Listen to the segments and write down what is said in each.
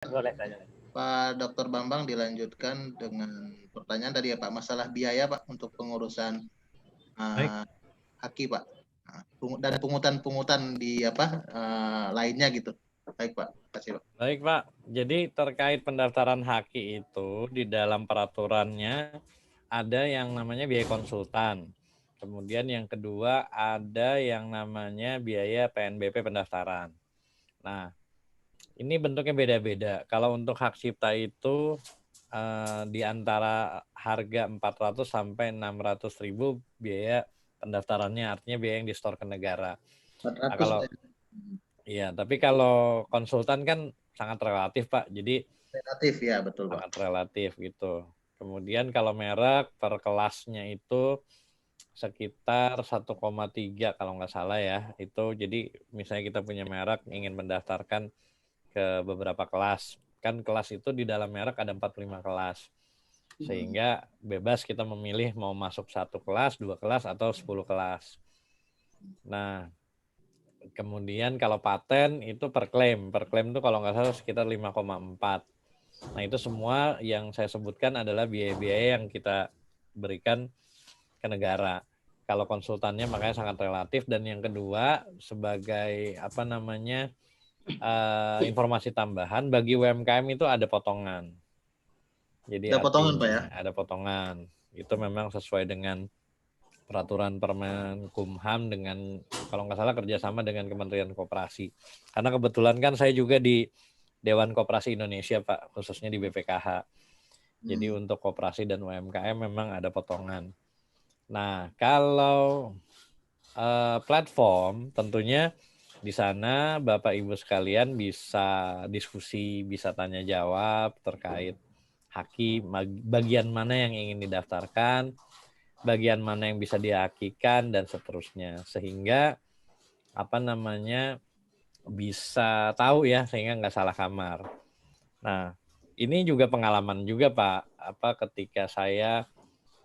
Boleh tanya. Pak Dr. Bambang, dilanjutkan dengan pertanyaan tadi ya Pak, masalah biaya Pak untuk pengurusan Baik, haki Pak. Dan pungutan-pungutan di lainnya gitu. Baik Pak, terima kasih Pak. baik Pak. Jadi terkait pendaftaran haki itu di dalam peraturannya ada yang namanya biaya konsultan. Kemudian yang kedua ada yang namanya biaya PNBP pendaftaran. Nah, ini bentuknya beda-beda. Kalau untuk hak cipta itu di antara harga 400 sampai 600.000 biaya pendaftarannya, artinya biaya yang disetor ke negara. Nah, 400 kalau Pak. iya, tapi kalau konsultan kan sangat relatif, Pak. Jadi Relatif ya, betul Pak. sangat relatif gitu. Kemudian kalau merek per kelasnya itu sekitar 1,3 kalau nggak salah ya. Itu jadi misalnya kita punya merek ingin mendaftarkan ke beberapa kelas. Kan kelas itu di dalam merek ada 45 kelas. Sehingga bebas kita memilih mau masuk 1 kelas, 2 kelas, atau 10 kelas. Nah, kemudian kalau paten itu per klaim itu kalau nggak salah sekitar 5,4. Nah itu semua yang saya sebutkan adalah biaya-biaya yang kita berikan ke negara. Kalau konsultannya makanya sangat relatif. Dan yang kedua sebagai informasi tambahan bagi UMKM itu ada potongan. Jadi Ada potongan Pak ya? artinya ada potongan. Itu memang sesuai dengan peraturan Permenkumham dengan kalau nggak salah kerjasama dengan Kementerian Koperasi. Karena kebetulan kan saya juga di Dewan Koperasi Indonesia Pak, khususnya di BPKH. Jadi untuk koperasi dan UMKM memang ada potongan. Nah kalau platform tentunya di sana Bapak Ibu sekalian bisa diskusi, bisa tanya jawab terkait haki, bagian mana yang ingin didaftarkan, bagian mana yang bisa dihakikan dan seterusnya, sehingga bisa tahu ya, sehingga nggak salah kamar. Nah ini juga pengalaman juga Pak, ketika saya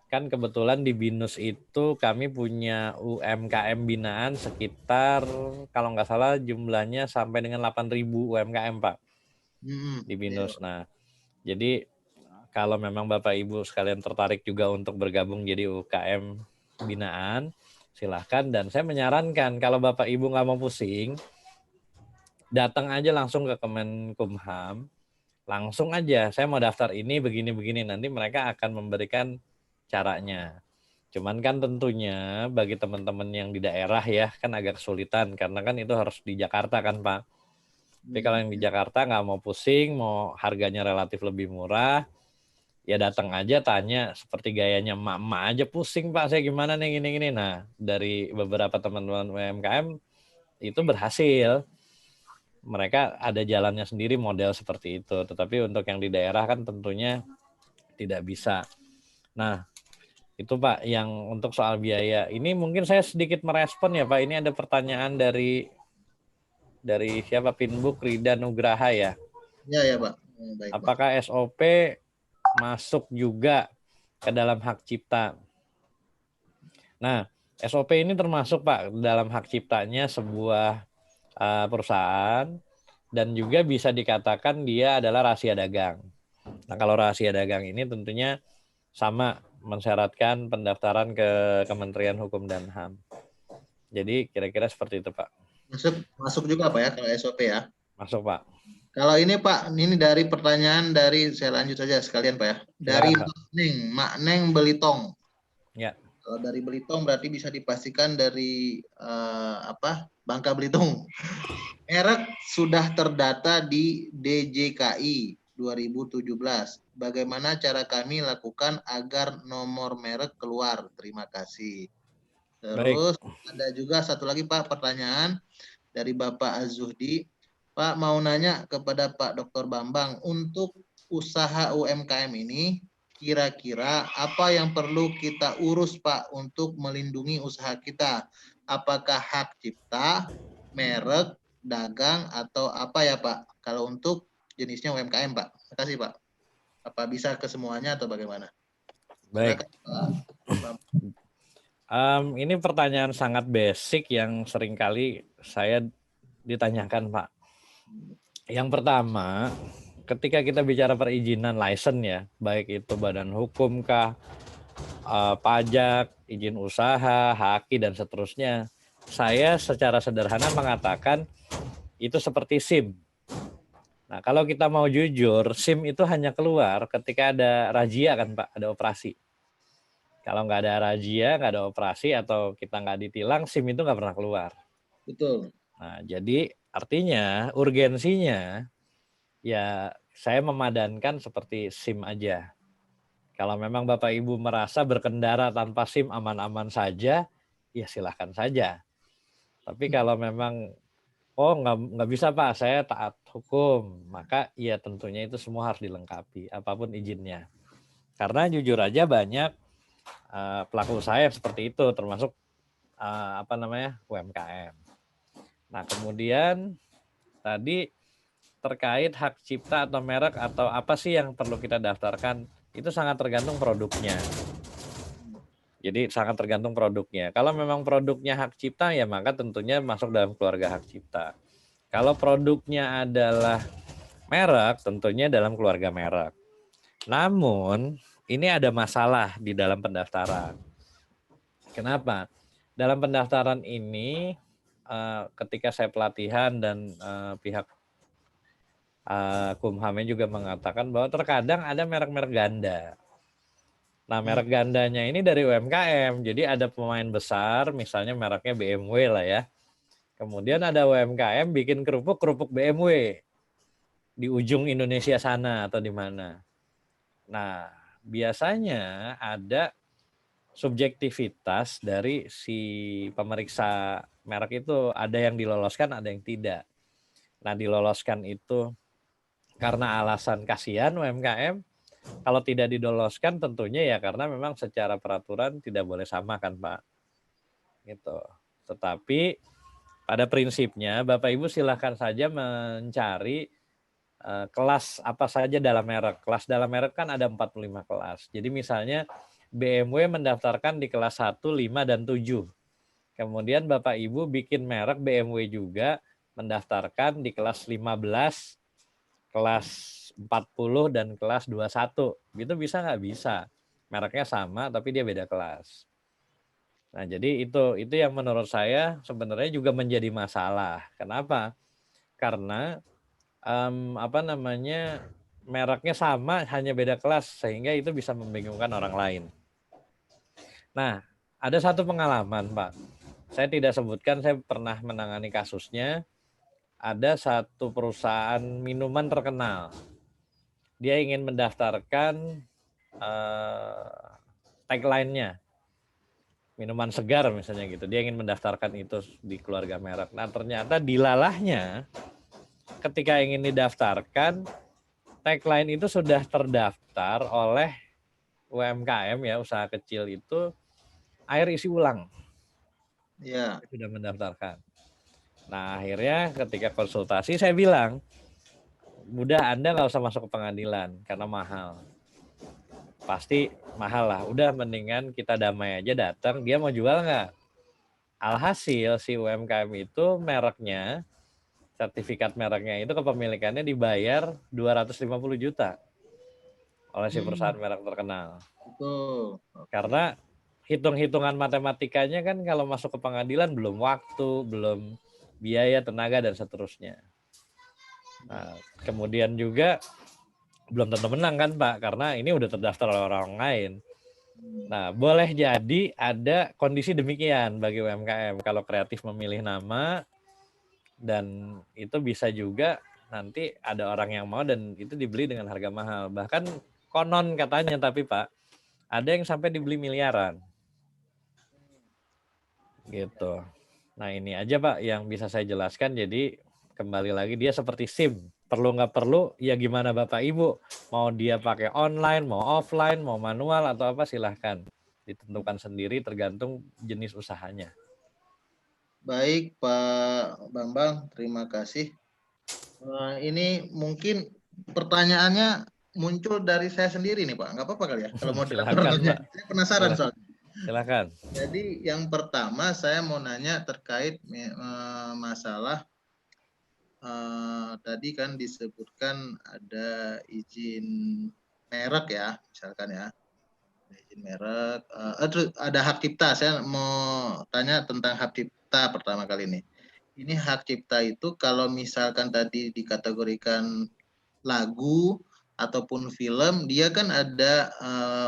kan kebetulan di BINUS itu kami punya UMKM binaan sekitar kalau nggak salah jumlahnya sampai dengan 8.000 UMKM Pak di Iya. BINUS. Nah jadi kalau memang Bapak Ibu sekalian tertarik juga untuk bergabung jadi UKM binaan, silahkan. Dan saya menyarankan kalau Bapak Ibu nggak mau pusing, datang aja langsung ke Kemenkumham, langsung aja, saya mau daftar ini, begini-begini, nanti mereka akan memberikan caranya. Cuman kan tentunya bagi teman-teman yang di daerah ya, kan agak kesulitan, karena kan itu harus di Jakarta kan Pak. Tapi kalau yang di Jakarta nggak mau pusing, mau harganya relatif lebih murah, ya datang aja tanya seperti gayanya emak-emak aja, pusing Pak saya gimana nih gini-gini. Nah dari beberapa teman-teman UMKM itu berhasil, mereka ada jalannya sendiri model seperti itu. Tetapi untuk yang di daerah kan tentunya tidak bisa. Nah itu Pak yang untuk soal biaya. Ini mungkin saya sedikit merespon ya Pak, ini ada pertanyaan dari siapa, Pinbook Rida Nugraha ya. Iya ya Pak. Baik Pak. Apakah SOP masuk juga ke dalam hak cipta? Nah, SOP ini termasuk Pak dalam hak ciptanya sebuah perusahaan dan juga bisa dikatakan dia adalah rahasia dagang. Nah, kalau rahasia dagang ini tentunya sama mensyaratkan pendaftaran ke Kementerian Hukum dan HAM. Jadi kira-kira seperti itu Pak. Masuk juga Pak ya kalau SOP ya. Masuk Pak. Kalau ini Pak, ini dari pertanyaan saya lanjut saja sekalian Pak ya. Dari Silakan Pak. Mak Neng Belitong. Ya. Kalau dari Belitung berarti bisa dipastikan dari Bangka Belitung. Merek sudah terdata di DJKI 2017. Bagaimana cara kami lakukan agar nomor merek keluar? Terima kasih. Baik. Terus ada juga satu lagi Pak pertanyaan dari Bapak Azuhdi. Pak mau nanya kepada Pak Dr. Bambang, untuk usaha UMKM ini kira-kira apa yang perlu kita urus Pak untuk melindungi usaha kita? Apakah hak cipta, merek, dagang, atau apa ya Pak? Kalau untuk jenisnya UMKM Pak. Terima kasih Pak. Apa bisa ke semuanya atau bagaimana? Baik. Silakan Pak. Ini pertanyaan sangat basic yang seringkali saya ditanyakan Pak. Yang pertama, ketika kita bicara perizinan license ya, baik itu badan hukum kah, pajak, izin usaha, haki dan seterusnya, saya secara sederhana mengatakan itu seperti SIM. Nah, kalau kita mau jujur, SIM itu hanya keluar ketika ada razia kan Pak, ada operasi. Kalau nggak ada razia, nggak ada operasi, atau kita nggak ditilang, SIM itu nggak pernah keluar. Betul. Nah, jadi artinya urgensinya ya saya memadankan seperti SIM aja. Kalau memang Bapak Ibu merasa berkendara tanpa SIM aman-aman saja, ya silahkan saja. Tapi kalau memang nggak bisa Pak, saya taat hukum, maka ya tentunya itu semua harus dilengkapi, apapun izinnya. Karena jujur aja banyak pelaku usaha yang seperti itu, termasuk UMKM. Nah kemudian tadi terkait hak cipta atau merek atau apa sih yang perlu kita daftarkan, itu sangat tergantung produknya. Jadi sangat tergantung produknya. Kalau memang produknya hak cipta ya maka tentunya masuk dalam keluarga hak cipta. Kalau produknya adalah merek, tentunya dalam keluarga merek. Namun ini ada masalah di dalam pendaftaran. Kenapa? Dalam pendaftaran ini ketika saya pelatihan dan pihak Kumhamnya juga mengatakan bahwa terkadang ada merek-merek ganda. Nah, merek gandanya ini dari UMKM. Jadi ada pemain besar, misalnya mereknya BMW lah ya. Kemudian ada UMKM bikin kerupuk BMW di ujung Indonesia sana atau di mana. Nah, biasanya ada subjektivitas dari si pemeriksa merek itu, ada yang diloloskan, ada yang tidak. Nah, diloloskan itu karena alasan kasihan UMKM, kalau tidak diloloskan tentunya ya karena memang secara peraturan tidak boleh sama kan Pak. Gitu. Tetapi pada prinsipnya Bapak Ibu silahkan saja mencari kelas apa saja dalam merek. Kelas dalam merek kan ada 45 kelas. Jadi misalnya BMW mendaftarkan di kelas 1, 5, dan 7. Kemudian Bapak Ibu bikin merek BMW juga mendaftarkan di kelas 15, kelas 40, dan kelas 21. Itu bisa nggak? Bisa. Mereknya sama tapi dia beda kelas. Nah, jadi itu yang menurut saya sebenarnya juga menjadi masalah. Kenapa? Karena mereknya sama hanya beda kelas sehingga itu bisa membingungkan orang lain. Nah, ada satu pengalaman, Pak. Saya tidak sebutkan, saya pernah menangani kasusnya. Ada satu perusahaan minuman terkenal. Dia ingin mendaftarkan tagline-nya. Minuman segar misalnya gitu. Dia ingin mendaftarkan itu di keluarga merek. Nah, ternyata dilalahnya ketika ingin didaftarkan, tagline itu sudah terdaftar oleh UMKM ya, usaha kecil itu, air isi ulang. Iya. Sudah mendaftarkan. Nah, akhirnya ketika konsultasi saya bilang, udah Anda nggak usah masuk ke pengadilan karena mahal. Pasti mahal lah. Udah mendingan kita damai aja, datang. Dia mau jual nggak? Alhasil si UMKM itu mereknya, sertifikat mereknya itu kepemilikannya dibayar 250 juta oleh si perusahaan merek terkenal. Betul. Karena hitung-hitungan matematikanya kan kalau masuk ke pengadilan belum waktu, belum biaya, tenaga, dan seterusnya. Nah, kemudian juga belum tentu menang kan Pak, karena ini udah terdaftar oleh orang lain. Nah, boleh jadi ada kondisi demikian bagi UMKM. Kalau kreatif memilih nama, dan itu bisa juga nanti ada orang yang mau dan itu dibeli dengan harga mahal. Bahkan konon katanya, tapi Pak, ada yang sampai dibeli miliaran. Gitu. Nah, ini aja Pak yang bisa saya jelaskan. Jadi kembali lagi dia seperti SIM. Perlu nggak perlu, ya gimana Bapak Ibu. Mau dia pakai online, mau offline, mau manual atau apa silahkan. Ditentukan sendiri tergantung jenis usahanya. Baik Pak Bambang, terima kasih. Ini mungkin pertanyaannya muncul dari saya sendiri nih Pak. Nggak apa-apa kali ya kalau mau Silakan Pak. Saya penasaran soalnya. Silakan. Jadi yang pertama saya mau nanya terkait masalah tadi kan disebutkan ada izin merek ya, misalkan ya. Izin merek, terus ada hak cipta. Saya mau tanya tentang hak cipta pertama kali ini. Ini hak cipta itu kalau misalkan tadi dikategorikan lagu ataupun film, dia kan ada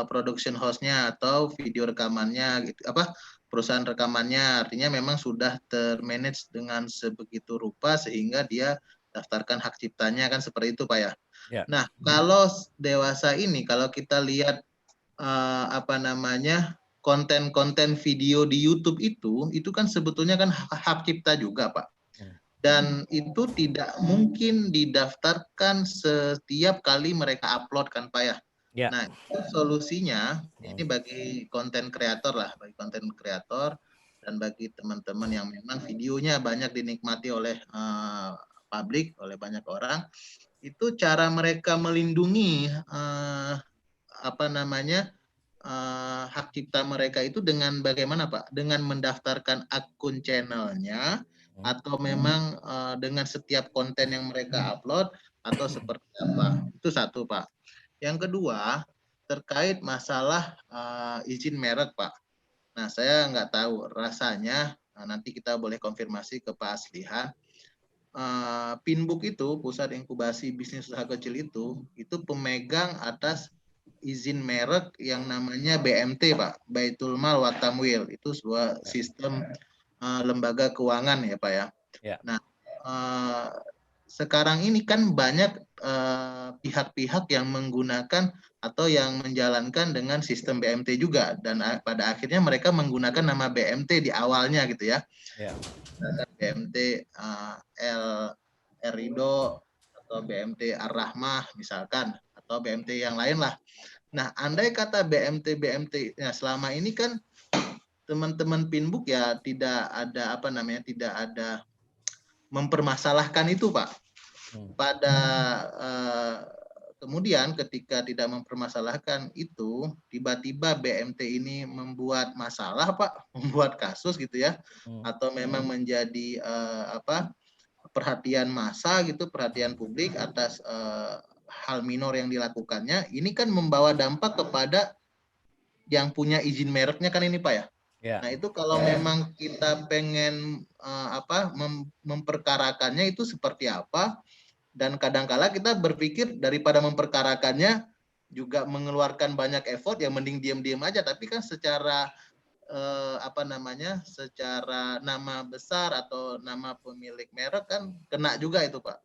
production house-nya atau video rekamannya gitu, apa perusahaan rekamannya, artinya memang sudah termanage dengan sebegitu rupa sehingga dia daftarkan hak ciptanya kan seperti itu Pak ya. Ya. Nah, kalau dewasa ini kalau kita lihat apa namanya konten-konten video di YouTube itu kan sebetulnya kan hak cipta juga Pak. Dan itu tidak mungkin didaftarkan setiap kali mereka upload kan Pak ya. Ya. Nah, itu solusinya ini bagi konten kreator lah, bagi konten kreator dan bagi teman-teman yang memang videonya banyak dinikmati oleh publik, oleh banyak orang, itu cara mereka melindungi apa namanya hak cipta mereka itu dengan bagaimana Pak? Dengan mendaftarkan akun channelnya atau memang dengan setiap konten yang mereka upload atau seperti apa? Itu satu Pak. Yang kedua terkait masalah izin merek Pak. Nah saya nggak tahu rasanya nanti kita boleh konfirmasi ke Pak Aslihan. Pinbook itu pusat inkubasi bisnis usaha kecil itu pemegang atas izin merek yang namanya BMT Pak, Baitul Mal wa Tamwil. Itu sebuah sistem lembaga keuangan ya Pak ya. Ya. Nah, sekarang ini kan banyak pihak-pihak yang menggunakan atau yang menjalankan dengan sistem BMT juga dan pada akhirnya mereka menggunakan nama BMT di awalnya gitu ya. Ya. BMT L Rido atau BMT Ar-Rahmah misalkan atau BMT yang lain lah. Nah, andai kata BMT ya selama ini kan teman-teman Pinbook ya tidak ada apa namanya tidak ada mempermasalahkan itu Pak. Pada kemudian ketika tidak mempermasalahkan itu tiba-tiba BMT ini membuat masalah Pak, membuat kasus gitu ya, atau memang menjadi apa perhatian massa gitu, perhatian publik atas hal minor yang dilakukannya, ini kan membawa dampak kepada yang punya izin mereknya kan ini Pak ya. Ya. Nah itu kalau memang kita pengen apa memperkarakannya itu seperti apa, dan kadangkala kita berpikir daripada memperkarakannya juga mengeluarkan banyak effort, ya mending diam-diam aja. Tapi kan secara apa namanya, secara nama besar atau nama pemilik merek kan kena juga itu Pak.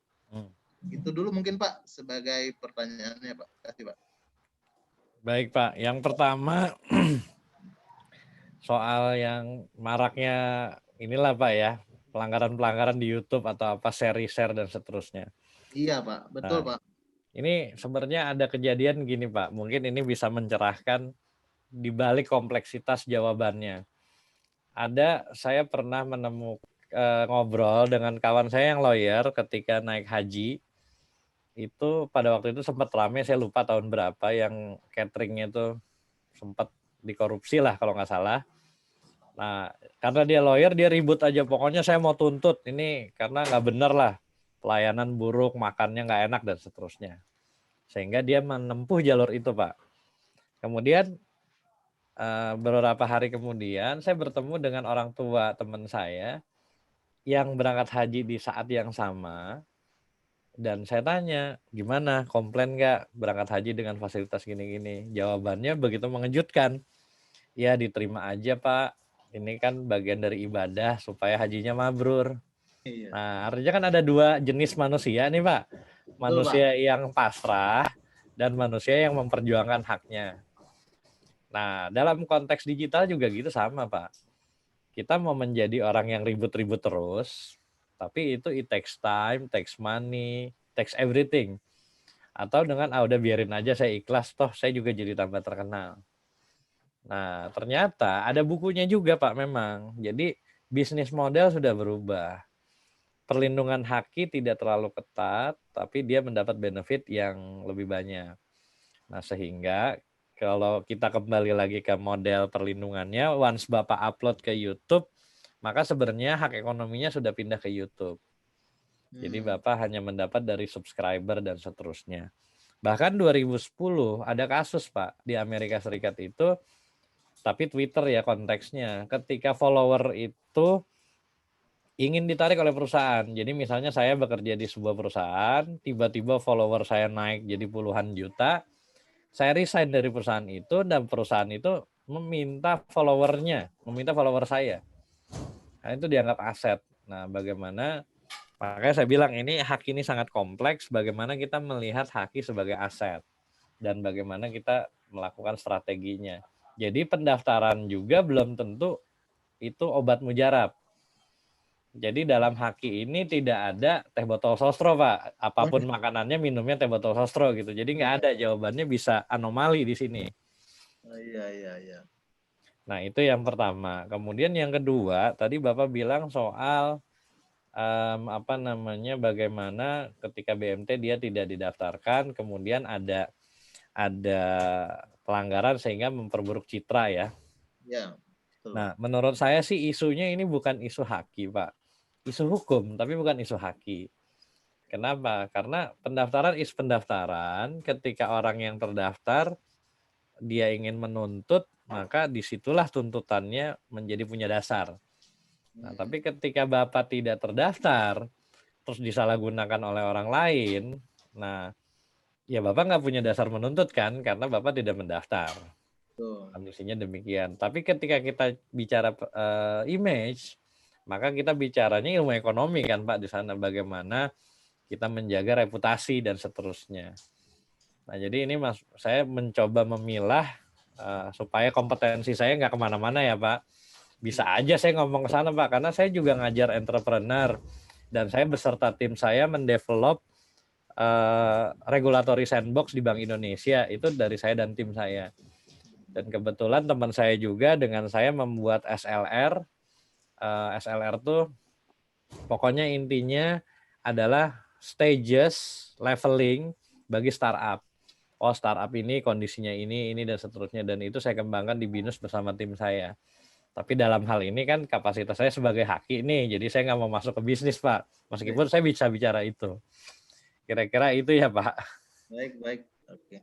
Itu dulu mungkin Pak sebagai pertanyaannya Pak. Terima kasih Pak. Baik Pak, yang pertama soal yang maraknya inilah Pak ya, pelanggaran-pelanggaran di YouTube atau apa share dan seterusnya. Iya Pak, betul Nah, Pak. ini sebenarnya ada kejadian gini Pak, mungkin ini bisa mencerahkan di balik kompleksitas jawabannya. Saya pernah menemukan ngobrol dengan kawan saya yang lawyer ketika naik haji. Itu pada waktu itu sempat rame, saya lupa tahun berapa, yang cateringnya itu sempat dikorupsi lah kalau nggak salah. Nah, karena dia lawyer, dia ribut aja. Pokoknya saya mau tuntut ini karena nggak bener lah. Pelayanan buruk, makannya nggak enak, dan seterusnya. Sehingga dia menempuh jalur itu, Pak. Kemudian beberapa hari kemudian, saya bertemu dengan orang tua teman saya yang berangkat haji di saat yang sama. Dan saya tanya, gimana, komplain nggak berangkat haji dengan fasilitas gini-gini? Jawabannya begitu mengejutkan. Ya diterima aja Pak, ini kan bagian dari ibadah supaya hajinya mabrur. Iya. Nah artinya kan ada dua jenis manusia nih Pak. Manusia yang pasrah dan manusia yang memperjuangkan haknya. Nah dalam konteks digital juga gitu sama Pak. Kita mau menjadi orang yang ribut-ribut terus, tapi itu it takes time, takes money, takes everything. Atau dengan udah biarin aja, saya ikhlas, toh saya juga jadi tambah terkenal. Nah ternyata ada bukunya juga Pak memang. Jadi bisnis model sudah berubah. Perlindungan haki tidak terlalu ketat, tapi dia mendapat benefit yang lebih banyak. Nah sehingga kalau kita kembali lagi ke model perlindungannya, once Bapak upload ke YouTube, maka sebenarnya hak ekonominya sudah pindah ke YouTube. Jadi Bapak hanya mendapat dari subscriber dan seterusnya. Bahkan 2010 ada kasus Pak di Amerika Serikat itu, tapi Twitter ya konteksnya, ketika follower itu ingin ditarik oleh perusahaan. Jadi misalnya saya bekerja di sebuah perusahaan, tiba-tiba follower saya naik jadi puluhan juta, saya resign dari perusahaan itu dan perusahaan itu meminta follower saya. Nah, itu dianggap aset. Nah, makanya saya bilang ini hak ini sangat kompleks, bagaimana kita melihat haki sebagai aset dan bagaimana kita melakukan strateginya. Jadi pendaftaran juga belum tentu itu obat mujarab. Jadi dalam haki ini tidak ada teh botol sostro Pak. Apapun makanannya minumnya teh botol sostro gitu. Jadi nggak ada, jawabannya bisa anomali di sini. Iya. Nah itu yang pertama. Kemudian yang kedua tadi Bapak bilang soal bagaimana ketika BMT dia tidak didaftarkan, kemudian ada pelanggaran sehingga memperburuk citra ya. Ya. Nah menurut saya sih isunya ini bukan isu haki Pak. Isu hukum, tapi bukan isu haki. Kenapa? Karena pendaftaran pendaftaran. Ketika orang yang terdaftar, dia ingin menuntut, maka disitulah tuntutannya menjadi punya dasar. Nah, tapi ketika Bapak tidak terdaftar, terus disalahgunakan oleh orang lain, nah, ya Bapak nggak punya dasar menuntut kan, karena Bapak tidak mendaftar. Kondisinya demikian. Tapi ketika kita bicara image, maka kita bicaranya ilmu ekonomi kan Pak di sana, bagaimana kita menjaga reputasi dan seterusnya. Nah jadi ini saya mencoba memilah supaya kompetensi saya nggak kemana-mana ya Pak. Bisa aja saya ngomong ke sana Pak, karena saya juga ngajar entrepreneur dan saya beserta tim saya mendevelop regulatory sandbox di Bank Indonesia, itu dari saya dan tim saya. Dan kebetulan teman saya juga dengan saya membuat SLR. SLR tuh pokoknya intinya adalah stages leveling bagi startup. Oh startup ini kondisinya ini dan seterusnya, dan itu saya kembangkan di BINUS bersama tim saya. Tapi dalam hal ini kan kapasitas saya sebagai haki nih, jadi saya nggak mau masuk ke bisnis Pak, meskipun saya bisa bicara itu. Kira-kira itu ya Pak. Baik. Oke.